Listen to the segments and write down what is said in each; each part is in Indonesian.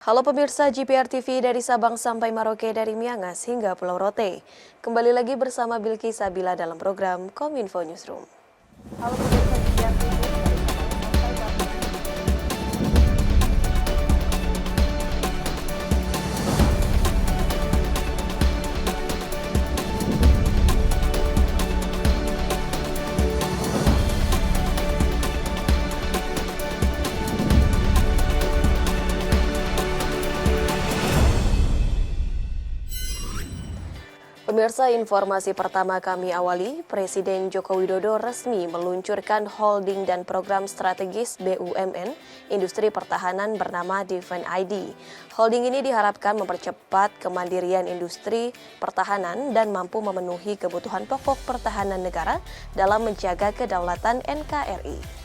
Halo pemirsa GPR TV dari Sabang sampai Merauke, dari Miangas hingga Pulau Rote. Kembali lagi bersama Bilki Sabila dalam program Kominfo Newsroom. Halo pemirsa GPR TV dari Sabang sampai Pemirsa, informasi pertama kami awali, Presiden Joko Widodo resmi meluncurkan holding dan program strategis BUMN Industri Pertahanan bernama Defense ID. Holding ini diharapkan mempercepat kemandirian industri pertahanan dan mampu memenuhi kebutuhan pokok pertahanan negara dalam menjaga kedaulatan NKRI.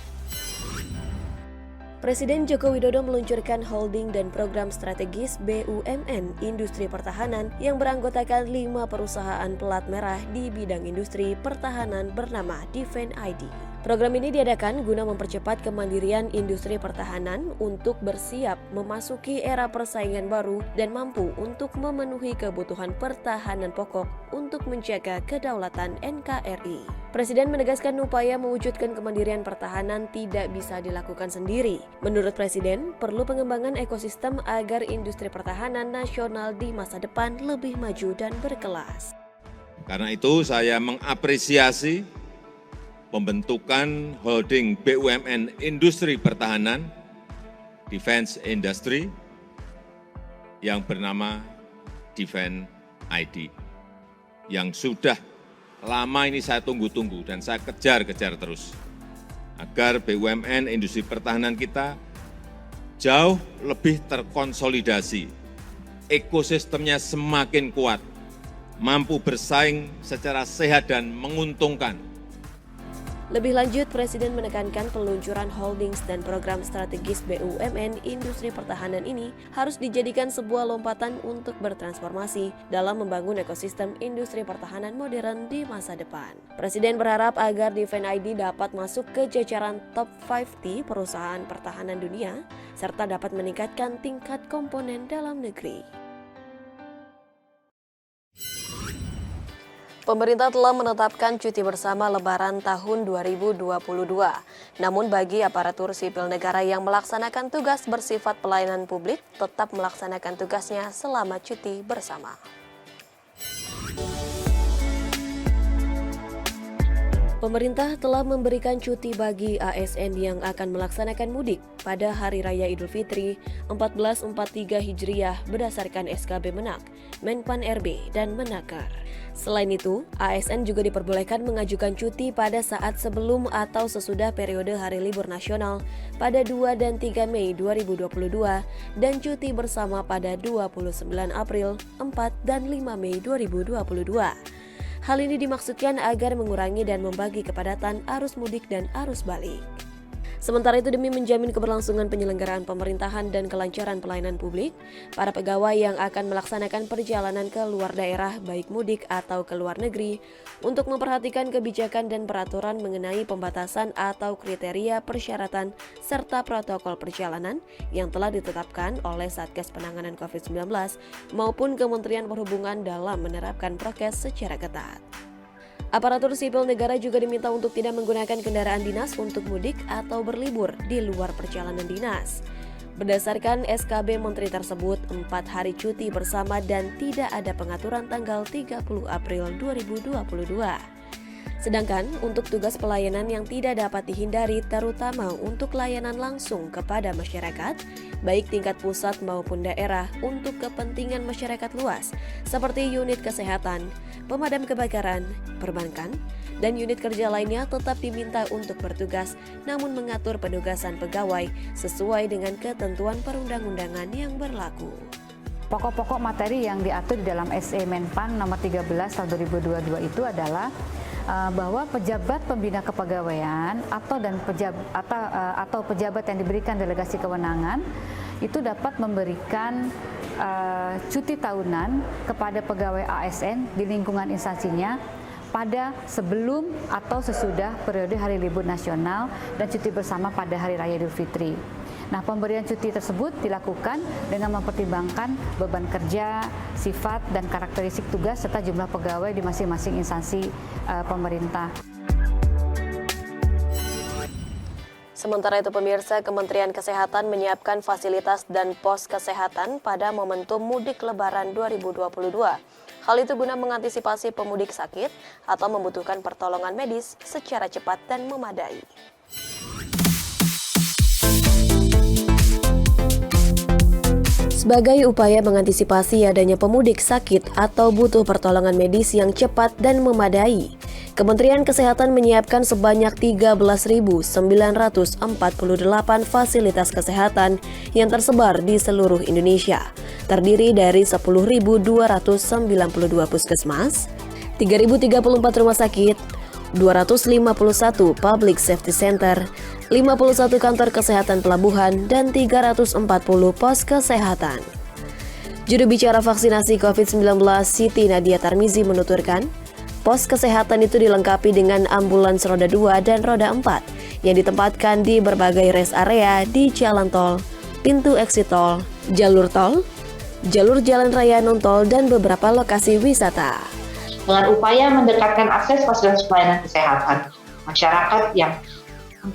Presiden Joko Widodo meluncurkan holding dan program strategis BUMN Industri Pertahanan yang beranggotakan 5 perusahaan pelat merah di bidang industri pertahanan bernama Defense ID. Program ini diadakan guna mempercepat kemandirian industri pertahanan untuk bersiap memasuki era persaingan baru dan mampu untuk memenuhi kebutuhan pertahanan pokok untuk menjaga kedaulatan NKRI. Presiden menegaskan upaya mewujudkan kemandirian pertahanan tidak bisa dilakukan sendiri. Menurut Presiden, perlu pengembangan ekosistem agar industri pertahanan nasional di masa depan lebih maju dan berkelas. Karena itu saya mengapresiasi pembentukan holding BUMN Industri Pertahanan, Defense Industry, yang bernama Defense ID, yang sudah lama ini saya tunggu-tunggu dan saya kejar-kejar terus, agar BUMN industri pertahanan kita jauh lebih terkonsolidasi, ekosistemnya semakin kuat, mampu bersaing secara sehat dan menguntungkan. Lebih lanjut, Presiden menekankan peluncuran holdings dan program strategis BUMN Industri Pertahanan ini harus dijadikan sebuah lompatan untuk bertransformasi dalam membangun ekosistem industri pertahanan modern di masa depan. Presiden berharap agar Defense ID dapat masuk ke jajaran top 50 perusahaan pertahanan dunia, serta dapat meningkatkan tingkat komponen dalam negeri. Pemerintah telah menetapkan cuti bersama Lebaran tahun 2022. Namun bagi aparatur sipil negara yang melaksanakan tugas bersifat pelayanan publik, tetap melaksanakan tugasnya selama cuti bersama. Pemerintah telah memberikan cuti bagi ASN yang akan melaksanakan mudik pada Hari Raya Idul Fitri 1443 Hijriah berdasarkan SKB Menak, Menpan RB, dan Menaker. Selain itu, ASN juga diperbolehkan mengajukan cuti pada saat sebelum atau sesudah periode Hari Libur Nasional pada 2 dan 3 Mei 2022 dan cuti bersama pada 29 April, 4 dan 5 Mei 2022. Hal ini dimaksudkan agar mengurangi dan membagi kepadatan arus mudik dan arus balik. Sementara itu, demi menjamin keberlangsungan penyelenggaraan pemerintahan dan kelancaran pelayanan publik, para pegawai yang akan melaksanakan perjalanan ke luar daerah baik mudik atau ke luar negeri untuk memperhatikan kebijakan dan peraturan mengenai pembatasan atau kriteria persyaratan serta protokol perjalanan yang telah ditetapkan oleh Satgas Penanganan COVID-19 maupun Kementerian Perhubungan dalam menerapkan prokes secara ketat. Aparatur sipil negara juga diminta untuk tidak menggunakan kendaraan dinas untuk mudik atau berlibur di luar perjalanan dinas. Berdasarkan SKB Menteri tersebut, 4 hari cuti bersama dan tidak ada pengaturan tanggal 30 April 2022. Sedangkan untuk tugas pelayanan yang tidak dapat dihindari, terutama untuk layanan langsung kepada masyarakat, baik tingkat pusat maupun daerah untuk kepentingan masyarakat luas, seperti unit kesehatan, pemadam kebakaran, perbankan, dan unit kerja lainnya tetap diminta untuk bertugas, namun mengatur penugasan pegawai sesuai dengan ketentuan perundang-undangan yang berlaku. Pokok-pokok materi yang diatur di dalam SE Menpan nomor 13 tahun 2022 itu adalah bahwa pejabat pembina kepegawaian atau pejabat yang diberikan delegasi kewenangan itu dapat memberikan cuti tahunan kepada pegawai ASN di lingkungan instansinya pada sebelum atau sesudah periode Hari Libur Nasional dan cuti bersama pada Hari Raya Idul Fitri. Nah, pemberian cuti tersebut dilakukan dengan mempertimbangkan beban kerja, sifat dan karakteristik tugas serta jumlah pegawai di masing-masing instansi pemerintah. Sementara itu pemirsa, Kementerian Kesehatan menyiapkan fasilitas dan pos kesehatan pada momentum mudik Lebaran 2022. Hal itu guna mengantisipasi pemudik sakit atau membutuhkan pertolongan medis secara cepat dan memadai. Sebagai upaya mengantisipasi adanya pemudik sakit atau butuh pertolongan medis yang cepat dan memadai, Kementerian Kesehatan menyiapkan sebanyak 13.948 fasilitas kesehatan yang tersebar di seluruh Indonesia, terdiri dari 10.292 puskesmas, 3.034 rumah sakit, 251 public safety center, 51 kantor kesehatan pelabuhan, dan 340 pos kesehatan. Juru bicara vaksinasi COVID-19 Siti Nadia Tarmizi menuturkan, pos kesehatan itu dilengkapi dengan ambulans roda 2 dan roda 4 yang ditempatkan di berbagai rest area di jalan tol, pintu exit tol, jalur jalan raya non-tol, dan beberapa lokasi wisata. Dengan upaya mendekatkan akses fasilitas pelayanan kesehatan, masyarakat yang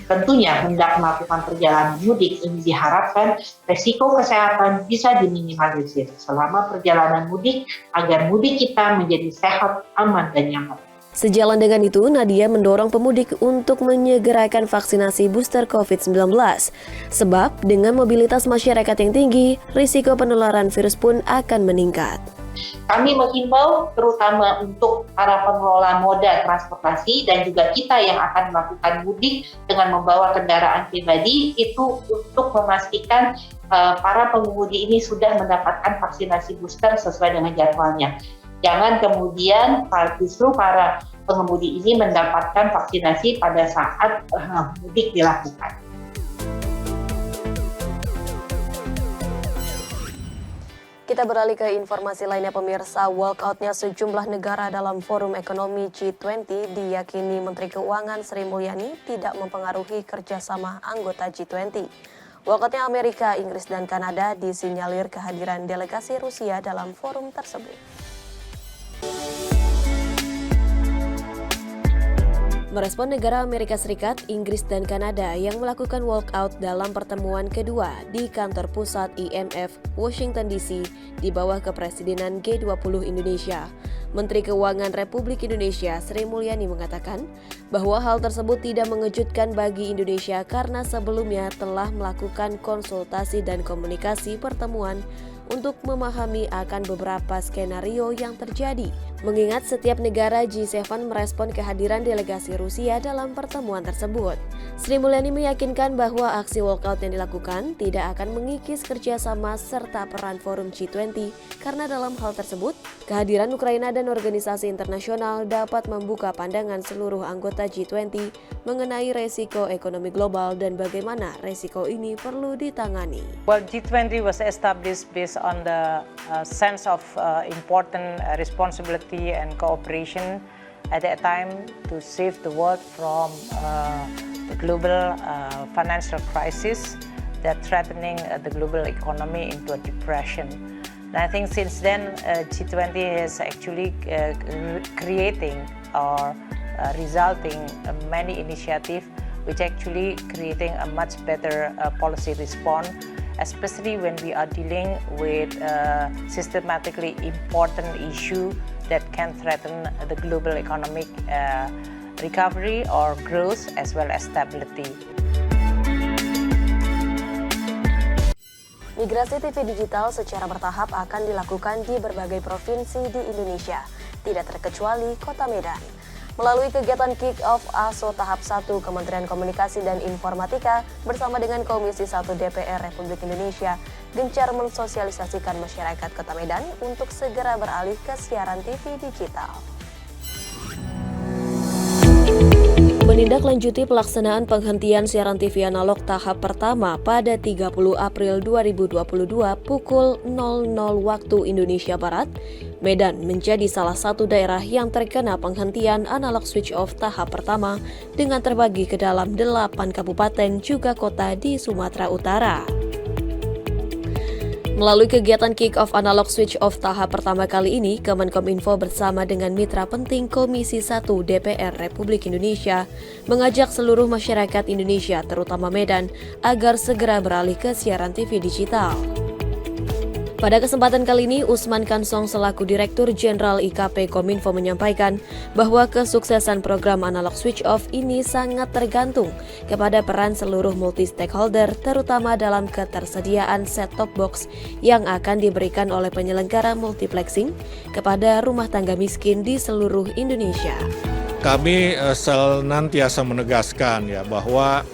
tentunya hendak melakukan perjalanan mudik ini diharapkan resiko kesehatan bisa diminimalisir selama perjalanan mudik agar mudik kita menjadi sehat, aman, dan nyaman. Sejalan dengan itu, Nadia mendorong pemudik untuk menyegerakan vaksinasi booster COVID-19. Sebab dengan mobilitas masyarakat yang tinggi, risiko penularan virus pun akan meningkat. Kami menghimbau terutama untuk para pengelola moda transportasi dan juga kita yang akan melakukan mudik dengan membawa kendaraan pribadi itu untuk memastikan para pengemudi ini sudah mendapatkan vaksinasi booster sesuai dengan jadwalnya. Jangan kemudian justru para pengemudi ini mendapatkan vaksinasi pada saat mudik dilakukan. Kita beralih ke informasi lainnya pemirsa. Walkoutnya sejumlah negara dalam forum ekonomi G20 diyakini Menteri Keuangan Sri Mulyani tidak mempengaruhi kerjasama anggota G20. Walkoutnya Amerika, Inggris, dan Kanada disinyalir kehadiran delegasi Rusia dalam forum tersebut. Merespon negara Amerika Serikat, Inggris, dan Kanada yang melakukan walkout dalam pertemuan kedua di kantor pusat IMF Washington DC di bawah kepresidenan G20 Indonesia, Menteri Keuangan Republik Indonesia Sri Mulyani mengatakan bahwa hal tersebut tidak mengejutkan bagi Indonesia karena sebelumnya telah melakukan konsultasi dan komunikasi pertemuan untuk memahami akan beberapa skenario yang terjadi. Mengingat setiap negara G7 merespon kehadiran delegasi Rusia dalam pertemuan tersebut. Sri Mulyani meyakinkan bahwa aksi walkout yang dilakukan tidak akan mengikis kerjasama serta peran forum G20 karena dalam hal tersebut, kehadiran Ukraina dan organisasi internasional dapat membuka pandangan seluruh anggota G20 mengenai resiko ekonomi global dan bagaimana resiko ini perlu ditangani. Well, G20 was established based on the sense of important responsibility and cooperation at that time to save the world from the global financial crisis that threatening the global economy into a depression. And I think since then G20 is actually creating or resulting many initiatives which actually creating a much better policy response, especially when we are dealing with systematically important issue that can threaten the global economic recovery or growth as well as stability. Migrasi TV digital secara bertahap akan dilakukan di berbagai provinsi di Indonesia, tidak terkecuali Kota Medan. Melalui kegiatan Kick-Off ASO Tahap 1 Kementerian Komunikasi dan Informatika bersama dengan Komisi 1 DPR Republik Indonesia gencar mensosialisasikan masyarakat Kota Medan untuk segera beralih ke siaran TV digital. menindaklanjuti pelaksanaan penghentian siaran TV analog tahap pertama pada 30 April 2022 pukul 00 waktu Indonesia Barat, Medan menjadi salah satu daerah yang terkena penghentian analog switch off tahap pertama dengan terbagi ke dalam 8 kabupaten juga kota di Sumatera Utara. Melalui kegiatan kick-off analog switch off tahap pertama kali ini, Kemenkominfo bersama dengan mitra penting Komisi 1 DPR Republik Indonesia mengajak seluruh masyarakat Indonesia, terutama Medan, agar segera beralih ke siaran TV digital. Pada kesempatan kali ini, Usman Kansong selaku Direktur Jenderal IKP Kominfo menyampaikan bahwa kesuksesan program analog switch off ini sangat tergantung kepada peran seluruh multi-stakeholder, terutama dalam ketersediaan set-top box yang akan diberikan oleh penyelenggara multiplexing kepada rumah tangga miskin di seluruh Indonesia. Kami senantiasa menegaskan ya bahwa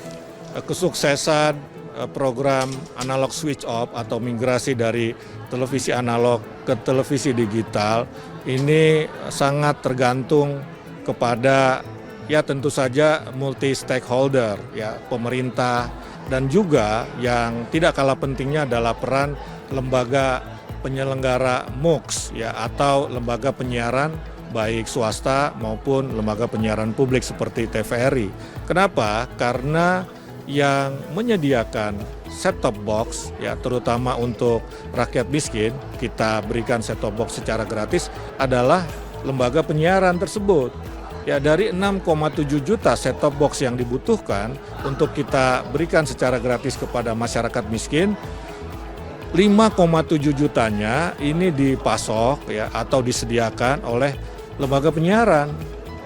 kesuksesan program analog switch off atau migrasi dari televisi analog ke televisi digital ini sangat tergantung kepada ya tentu saja multi stakeholder ya, pemerintah, dan juga yang tidak kalah pentingnya adalah peran lembaga penyelenggara MUX ya, atau lembaga penyiaran baik swasta maupun lembaga penyiaran publik seperti TVRI. Kenapa? Karena yang menyediakan set-top box ya, terutama untuk rakyat miskin, kita berikan set-top box secara gratis adalah lembaga penyiaran tersebut. Ya, dari 6,7 juta set-top box yang dibutuhkan untuk kita berikan secara gratis kepada masyarakat miskin, 5,7 jutanya ini dipasok ya atau disediakan oleh lembaga penyiaran.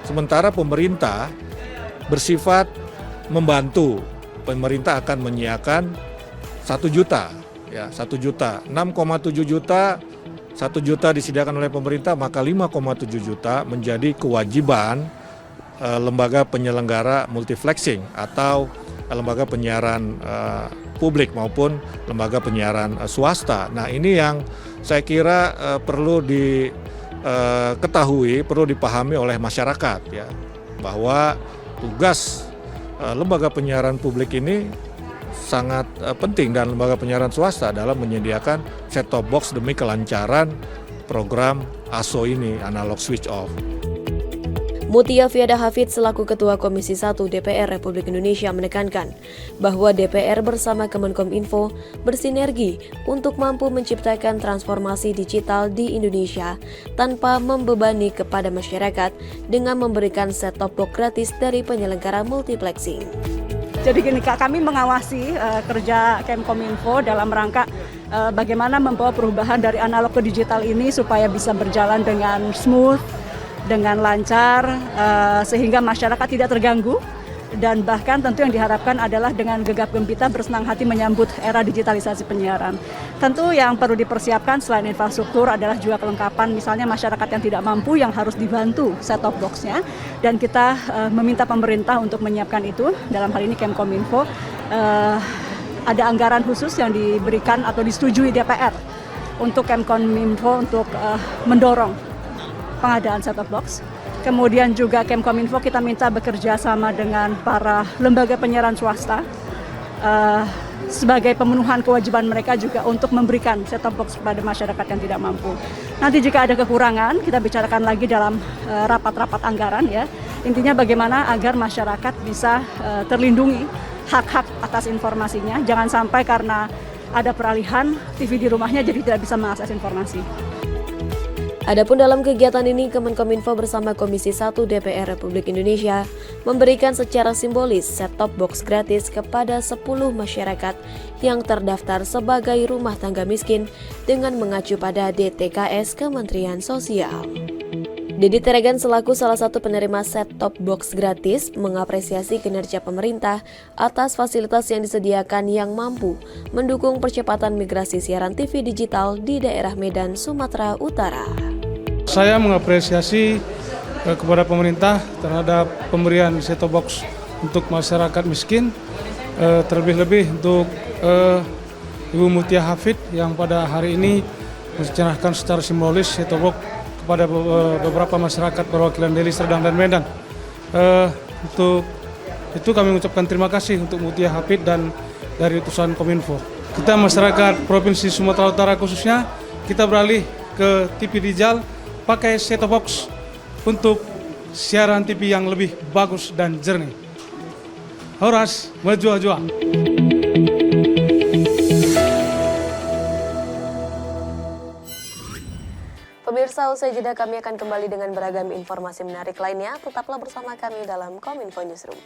Sementara pemerintah bersifat membantu. Pemerintah akan menyiapkan 1 juta, ya 1 juta, 6,7 juta, 1 juta disediakan oleh pemerintah, maka 5,7 juta menjadi kewajiban lembaga penyelenggara multiplexing atau lembaga penyiaran publik maupun lembaga penyiaran swasta. Nah, ini yang saya kira perlu diketahui, perlu dipahami oleh masyarakat ya, bahwa tugas lembaga penyiaran publik ini sangat penting dan lembaga penyiaran swasta dalam menyediakan set-top box demi kelancaran program ASO ini, analog switch off. Mutia Fiada Hafid selaku Ketua Komisi 1 DPR Republik Indonesia menekankan bahwa DPR bersama Kemenkominfo bersinergi untuk mampu menciptakan transformasi digital di Indonesia tanpa membebani kepada masyarakat dengan memberikan set-top box gratis dari penyelenggara multiplexing. Jadi gini Kak, kami mengawasi kerja Kemkominfo dalam rangka bagaimana membawa perubahan dari analog ke digital ini supaya bisa berjalan dengan smooth, dengan lancar, sehingga masyarakat tidak terganggu, dan bahkan tentu yang diharapkan adalah dengan gegap gempita bersenang hati menyambut era digitalisasi penyiaran. Tentu yang perlu dipersiapkan selain infrastruktur adalah juga kelengkapan, misalnya masyarakat yang tidak mampu yang harus dibantu set-top box-nya, dan kita meminta pemerintah untuk menyiapkan itu. Dalam hal ini Kemkominfo ada anggaran khusus yang diberikan atau disetujui DPR untuk Kemkominfo untuk mendorong pengadaan set-top box. Kemudian juga Kemkominfo kita minta bekerja sama dengan para lembaga penyiaran swasta sebagai pemenuhan kewajiban mereka juga untuk memberikan set-top box kepada masyarakat yang tidak mampu. Nanti jika ada kekurangan, kita bicarakan lagi dalam rapat-rapat anggaran ya. Intinya bagaimana agar masyarakat bisa terlindungi hak-hak atas informasinya. Jangan sampai karena ada peralihan TV di rumahnya jadi tidak bisa mengakses informasi. Adapun dalam kegiatan ini, Kemenkominfo bersama Komisi 1 DPR Republik Indonesia memberikan secara simbolis set-top box gratis kepada 10 masyarakat yang terdaftar sebagai rumah tangga miskin dengan mengacu pada DTKS Kementerian Sosial. Dedi Teregan selaku salah satu penerima set-top box gratis mengapresiasi kinerja pemerintah atas fasilitas yang disediakan yang mampu mendukung percepatan migrasi siaran TV digital di daerah Medan, Sumatera Utara. Saya mengapresiasi kepada pemerintah terhadap pemberian set-top box untuk masyarakat miskin, terlebih-lebih untuk Ibu Mutia Hafid yang pada hari ini mencerahkan secara simbolis set-top box kepada beberapa masyarakat perwakilan Deli Serdang dan Medan. Untuk Itu kami mengucapkan terima kasih untuk Mutia Hafid dan dari utusan Kominfo. Kita masyarakat Provinsi Sumatera Utara khususnya, kita beralih ke TV digital pakai set-top box untuk siaran TV yang lebih bagus dan jernih. Horas, maju-maju. Pemirsa, usai jeda kami akan kembali dengan beragam informasi menarik lainnya. Tetaplah bersama kami dalam Kominfo Newsroom.